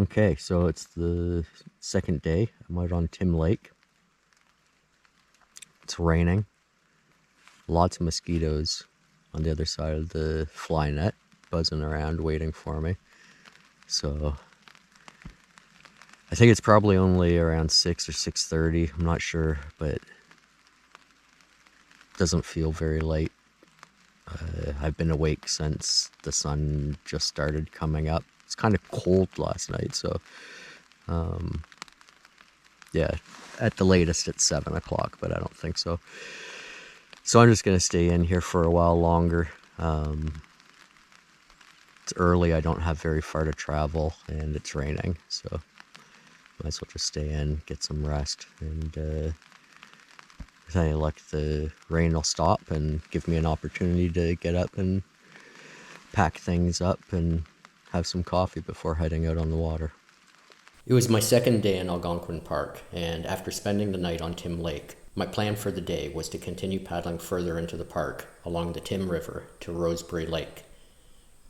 Okay, so it's the second day. I'm out on Tim Lake. It's raining. Lots of mosquitoes on the other side of the fly net, buzzing around waiting for me. So I think it's probably only around 6 or 6:30. I'm not sure, but it doesn't feel very late. I've been awake since the sun just started coming up. It's kind of cold last night, so yeah, at the latest it's 7 o'clock, but I don't think so. So I'm just gonna stay in here for a while longer. It's early, I don't have very far to travel, and it's raining, so might as well just stay in, get some rest, and with any luck the rain will stop and give me an opportunity to get up and pack things up and have some coffee before heading out on the water. It was my second day in Algonquin Park, and after spending the night on Tim Lake, my plan for the day was to continue paddling further into the park along the Tim River to Rosebery Lake.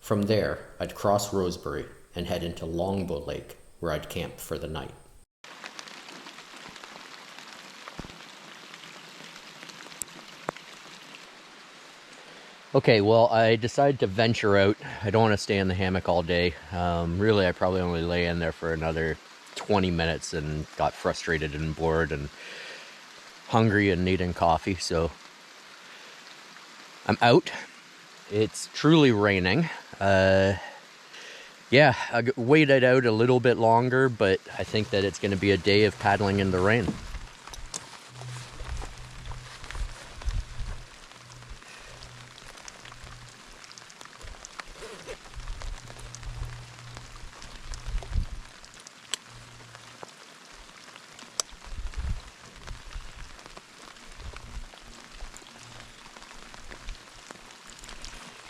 From there, I'd cross Rosebery and head into Longbow Lake, where I'd camp for the night. Okay, well, I decided to venture out. I don't want to stay in the hammock all day. Really, I probably only lay in there for another 20 minutes and got frustrated and bored and hungry and needing coffee, so I'm out. It's truly raining. Yeah, I waited out a little bit longer, but I think that it's going to be a day of paddling in the rain.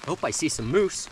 Oh, I see some moose.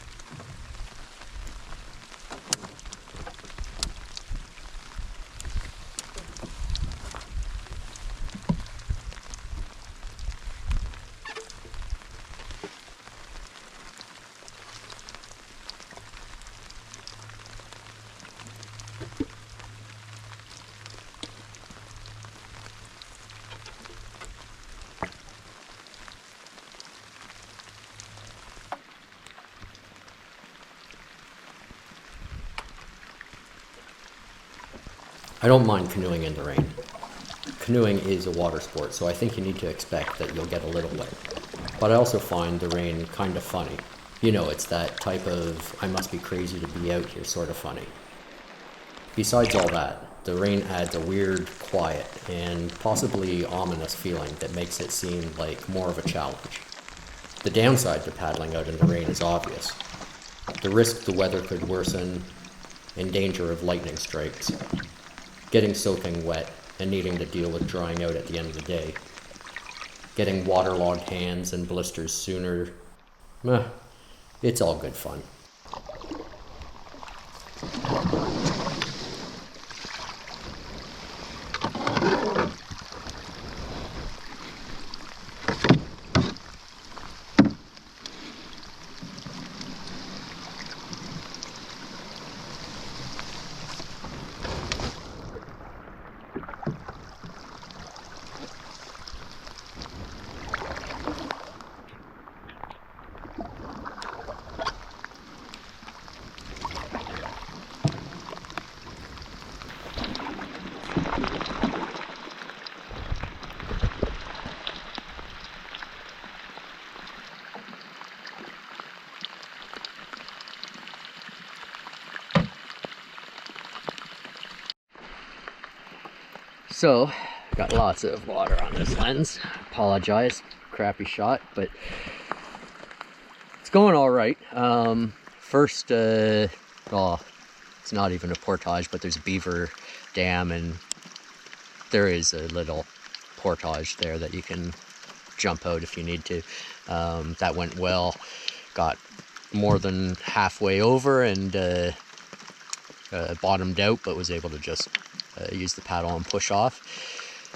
I don't mind canoeing in the rain. Canoeing is a water sport, so I think you need to expect that you'll get a little wet. But I also find the rain kind of funny. You know, it's that type of I must be crazy to be out here sort of funny. Besides all that, the rain adds a weird, quiet, and possibly ominous feeling that makes it seem like more of a challenge. The downside to paddling out in the rain is obvious. The risk the weather could worsen, and danger of lightning strikes. Getting soaking wet and needing to deal with drying out at the end of the day. Getting waterlogged hands and blisters sooner. It's all good fun. So, got lots of water on this lens. Apologize, crappy shot, but it's going all right. First, well, it's not even a portage, but there's a beaver dam, and there is a little portage there that you can jump out if you need to. That went well. Got more than halfway over and bottomed out, but was able to just use the paddle and push off.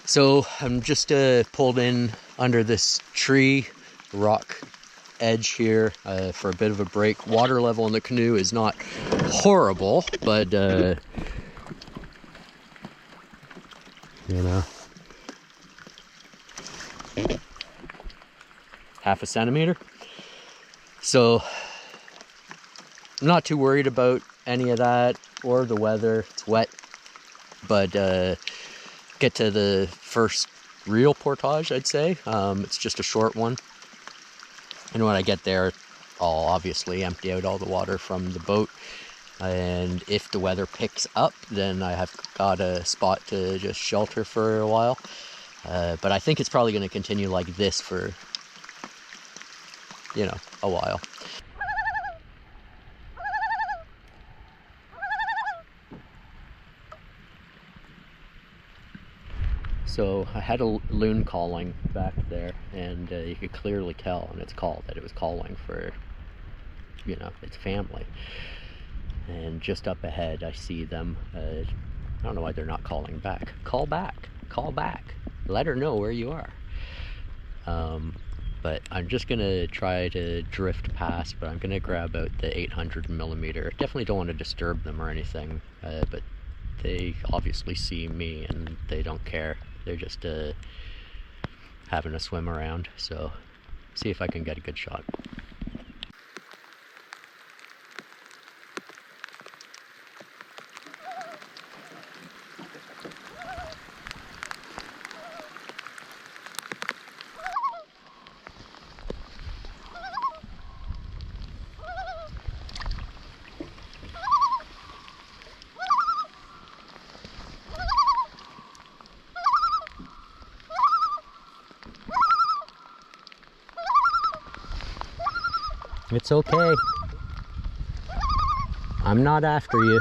So I'm just pulled in under this tree, rock edge here for a bit of a break. Water level in the canoe is not horrible, but you know, half a centimeter. So I'm not too worried about any of that or the weather. It's wet, but get to the first real portage, I'd say. It's just a short one. And when I get there, I'll obviously empty out all the water from the boat. And if the weather picks up, then I have got a spot to just shelter for a while. But I think it's probably going to continue like this for, you know, a while. So I had a loon calling back there, and you could clearly tell in its call that it was calling for, you know, its family. And just up ahead I see them. I don't know why they're not calling back. Call back, call back, let her know where you are. But I'm just gonna try to drift past, but I'm gonna grab out the 800 millimeter. Definitely don't want to disturb them or anything, but they obviously see me and they don't care. They're just having a swim around, so see if I can get a good shot. It's okay. I'm not after you.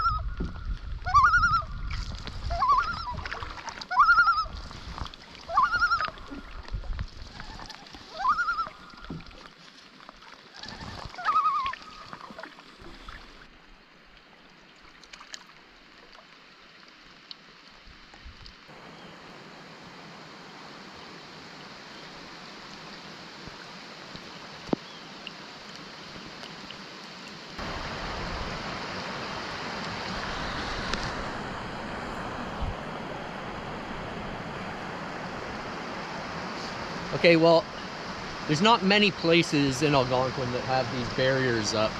Okay, well, there's not many places in Algonquin that have these barriers up.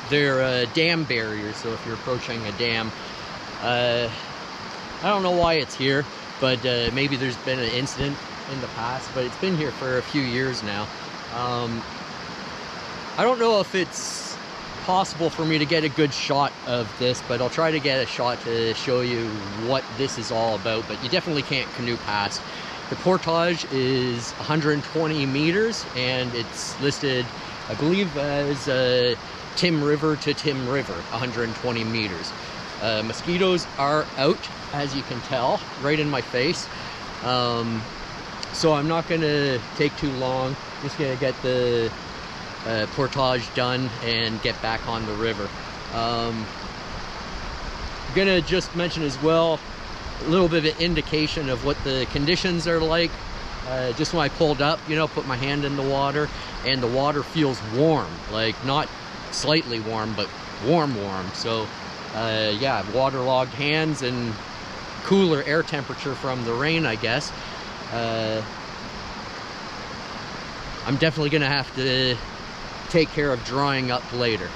They're dam barriers, so if you're approaching a dam, I don't know why it's here, but maybe there's been an incident in the past, but it's been here for a few years now. I don't know if it's possible for me to get a good shot of this, but I'll try to get a shot to show you what this is all about, but you definitely can't canoe past. The portage is 120 meters, and it's listed, I believe, as Tim River to Tim River, 120 meters. Mosquitoes are out, as you can tell, right in my face. So I'm not gonna take too long. Just gonna get the portage done and get back on the river. I'm gonna just mention as well a little bit of an indication of what the conditions are like. Just when I pulled up, you know, put my hand in the water, and the water feels warm, like not slightly warm, but warm. So yeah, waterlogged hands and cooler air temperature from the rain, I guess. I'm definitely gonna have to take care of drying up later.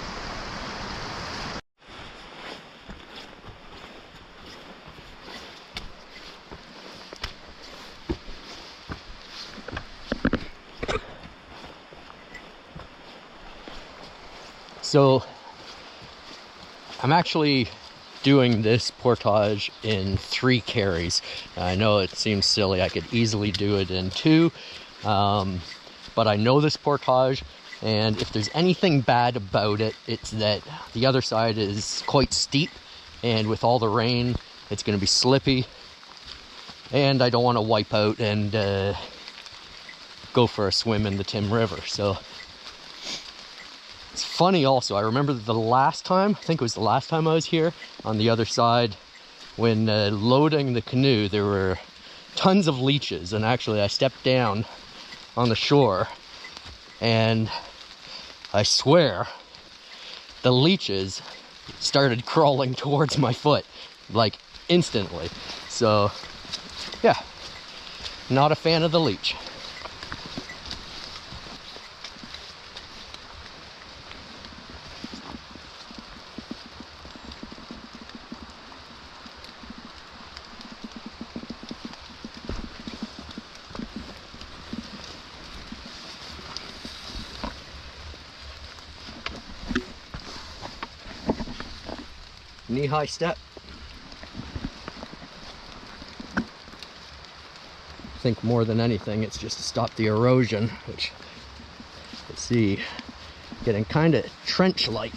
So I'm actually doing this portage in 3 carries. I know it seems silly, I could easily do it in 2, but I know this portage, and if there's anything bad about it, it's that the other side is quite steep, and with all the rain, it's going to be slippy, and I don't want to wipe out and go for a swim in the Tim River. So it's funny also, I remember the last time, I think it was the last time I was here, on the other side, when loading the canoe, there were tons of leeches, and actually I stepped down on the shore and I swear the leeches started crawling towards my foot, like instantly. So yeah, not a fan of the leech. Knee-high step. I think more than anything, it's just to stop the erosion, which, let's see, getting kind of trench-like.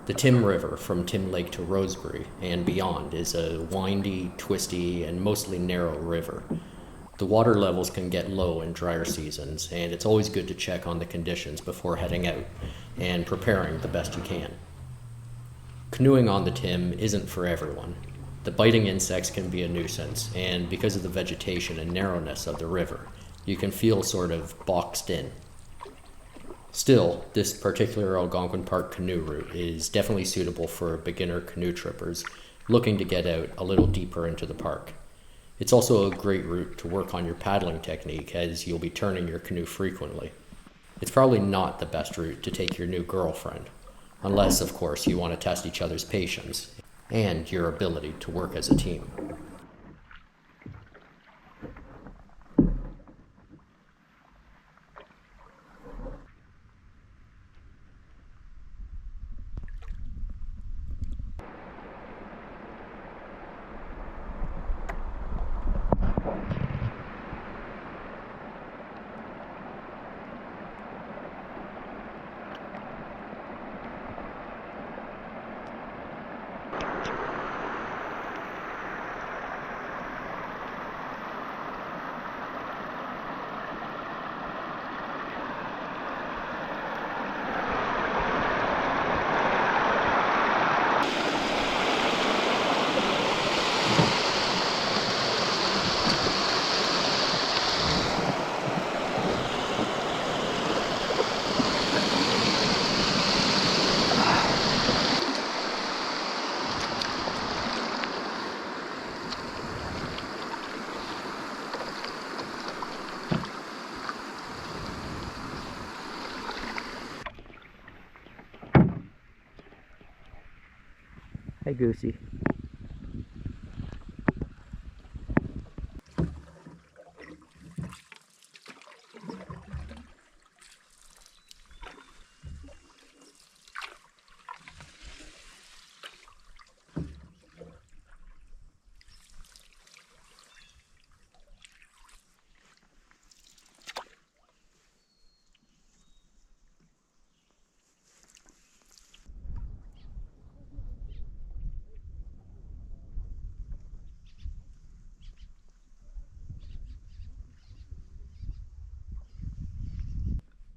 The Tim River from Tim Lake to Rosebery and beyond is a windy, twisty, and mostly narrow river. The water levels can get low in drier seasons, and it's always good to check on the conditions before heading out and preparing the best you can. Canoeing on the Tim isn't for everyone. The biting insects can be a nuisance, and because of the vegetation and narrowness of the river, you can feel sort of boxed in. Still, this particular Algonquin Park canoe route is definitely suitable for beginner canoe trippers looking to get out a little deeper into the park. It's also a great route to work on your paddling technique as you'll be turning your canoe frequently. It's probably not the best route to take your new girlfriend, unless, of course, you want to test each other's patience and your ability to work as a team. Hey, Goosey.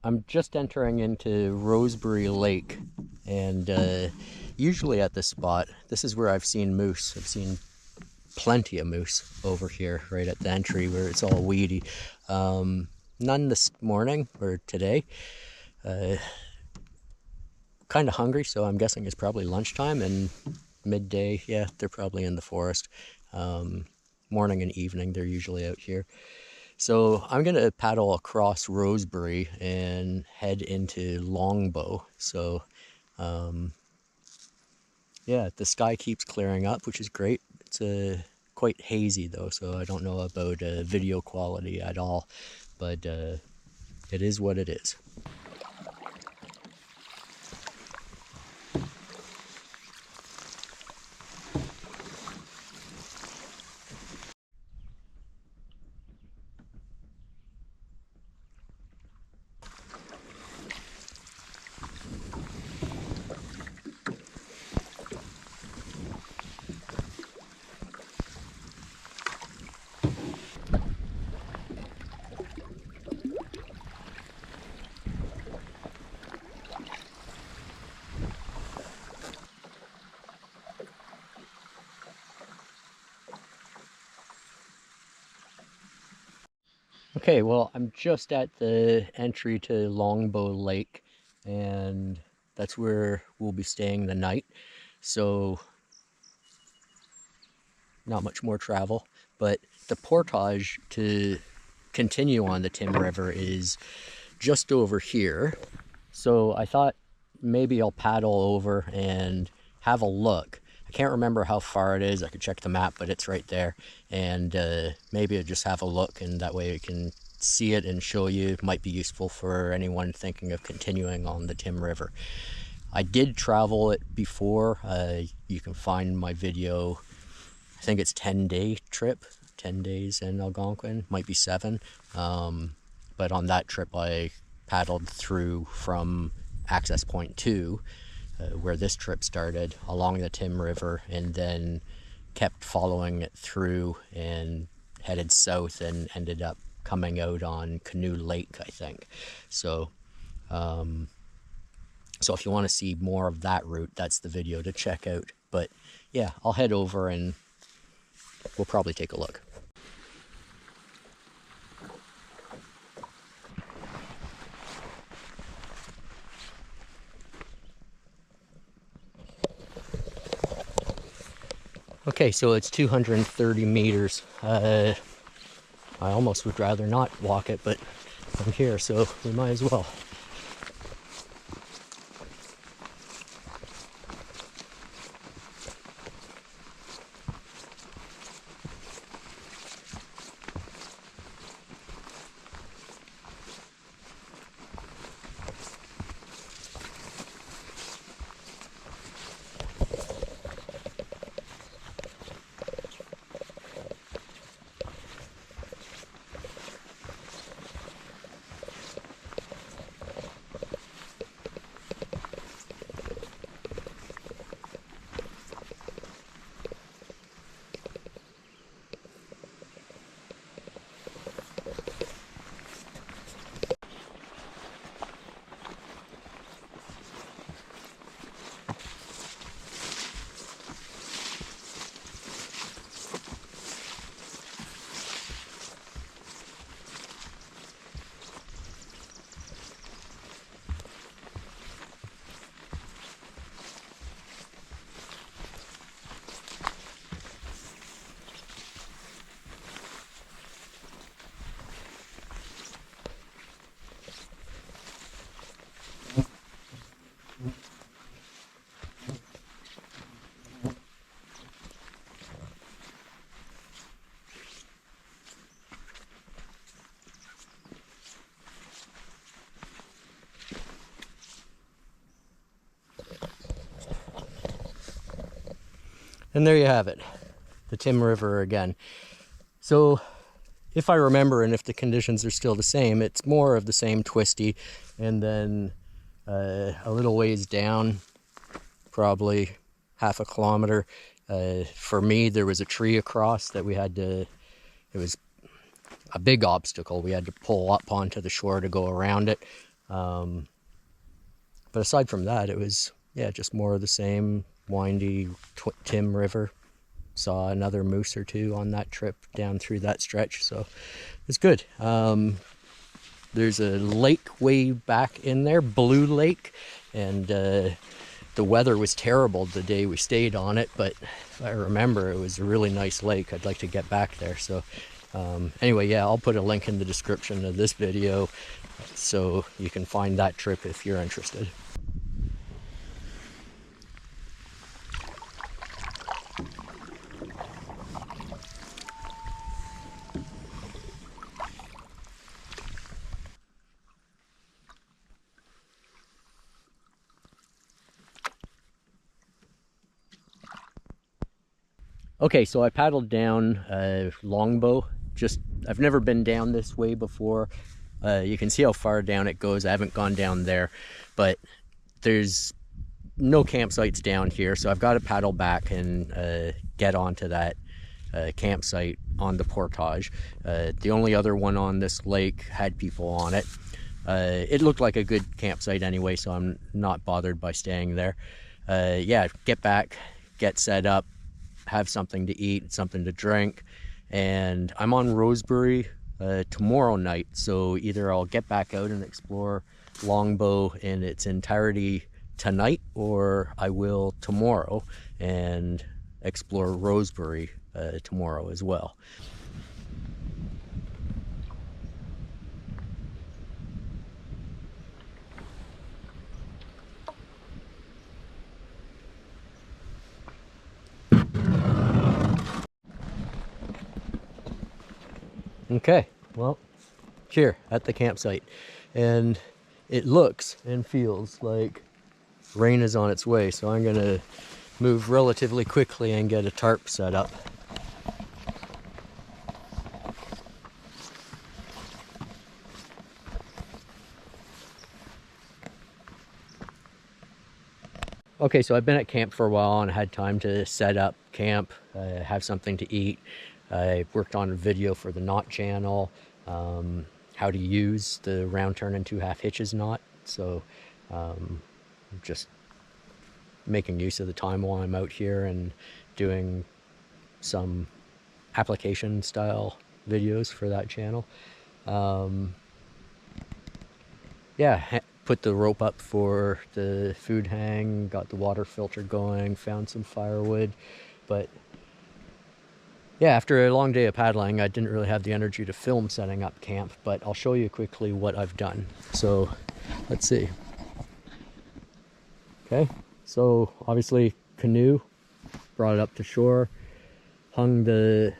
I'm just entering into Rosebery Lake, and usually at this spot, this is where I've seen moose. I've seen plenty of moose over here right at the entry where it's all weedy. None this morning or today. Kind of hungry, so I'm guessing it's probably lunchtime, and midday, yeah, they're probably in the forest. Morning and evening, they're usually out here. So I'm going to paddle across Rosebery and head into Longbow. So yeah, the sky keeps clearing up, which is great. It's quite hazy though, so I don't know about video quality at all, but it is what it is. Okay, well, I'm just at the entry to Longbow Lake, and that's where we'll be staying the night. So, not much more travel, but the portage to continue on the Tim River is just over here. So I thought maybe I'll paddle over and have a look. I can't remember how far it is. I could check the map, but it's right there. And maybe I'll just have a look, and that way I can see it and show you. It might be useful for anyone thinking of continuing on the Tim River. I did travel it before. You can find my video. I think it's 10-day trip, 10 days in Algonquin, might be 7. But on that trip, I paddled through from access point 2, where this trip started, along the Tim River, and then kept following it through and headed south and ended up coming out on Canoe Lake, I think. So, so if you want to see more of that route, that's the video to check out. But yeah, I'll head over and we'll probably take a look. Okay, so it's 230 meters. I almost would rather not walk it, but I'm here, so we might as well. And there you have it, the Tim River again. So if I remember, and if the conditions are still the same, it's more of the same twisty, and then a little ways down, probably half a kilometer, for me there was a tree across that we had to, it was a big obstacle, we had to pull up onto the shore to go around it. But aside from that, it was, yeah, just more of the same windy Tim River. Saw another moose or two on that trip down through that stretch, so it's good. There's a lake way back in there, Blue Lake, and the weather was terrible the day we stayed on it, but if I remember, it was a really nice lake. I'd like to get back there. So anyway, yeah, I'll put a link in the description of this video so you can find that trip if you're interested. Okay, so I paddled down Longbow. I've never been down this way before. You can see how far down it goes. I haven't gone down there, but there's no campsites down here, so I've got to paddle back and get onto that campsite on the Portage. The only other one on this lake had people on it. It looked like a good campsite anyway, so I'm not bothered by staying there. Yeah, get back, get set up, have something to eat, something to drink, and I'm on Rosebery tomorrow night. So either I'll get back out and explore Longbow in its entirety tonight, or I will tomorrow and explore Rosebery tomorrow as well. Okay, well, here at the campsite, and it looks and feels like rain is on its way, so I'm gonna move relatively quickly and get a tarp set up. Okay, so I've been at camp for a while and had time to set up camp, have something to eat. I worked on a video for the knot channel, how to use the round turn and 2/2 hitches knot. So just making use of the time while I'm out here and doing some application style videos for that channel. Yeah, put the rope up for the food hang, got the water filter going, found some firewood. But yeah, after a long day of paddling, I didn't really have the energy to film setting up camp, but I'll show you quickly what I've done. So let's see. Okay, so obviously Canoe, brought it up to shore, hung the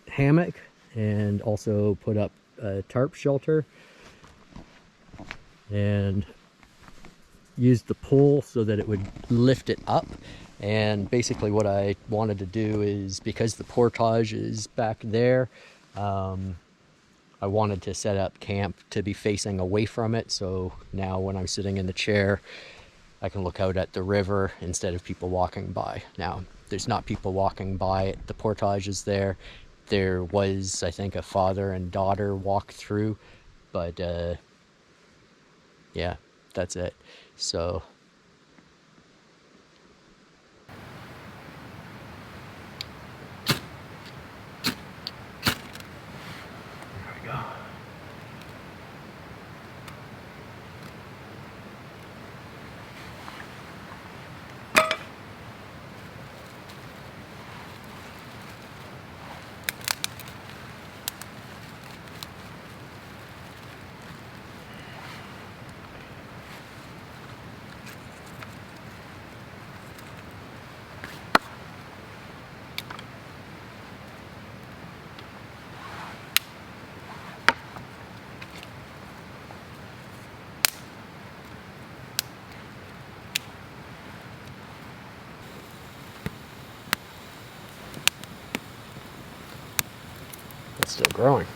hammock, and also put up a tarp shelter, and used the pole so that it would lift it up. And basically what I wanted to do is, because the Portage is back there, I wanted to set up camp to be facing away from it, so now when I'm sitting in the chair I can look out at the river instead of people walking by. Now there's not people walking by it. The Portage is there. There was, I think, a father and daughter walk through, but yeah, that's it. So there we go. It's still growing.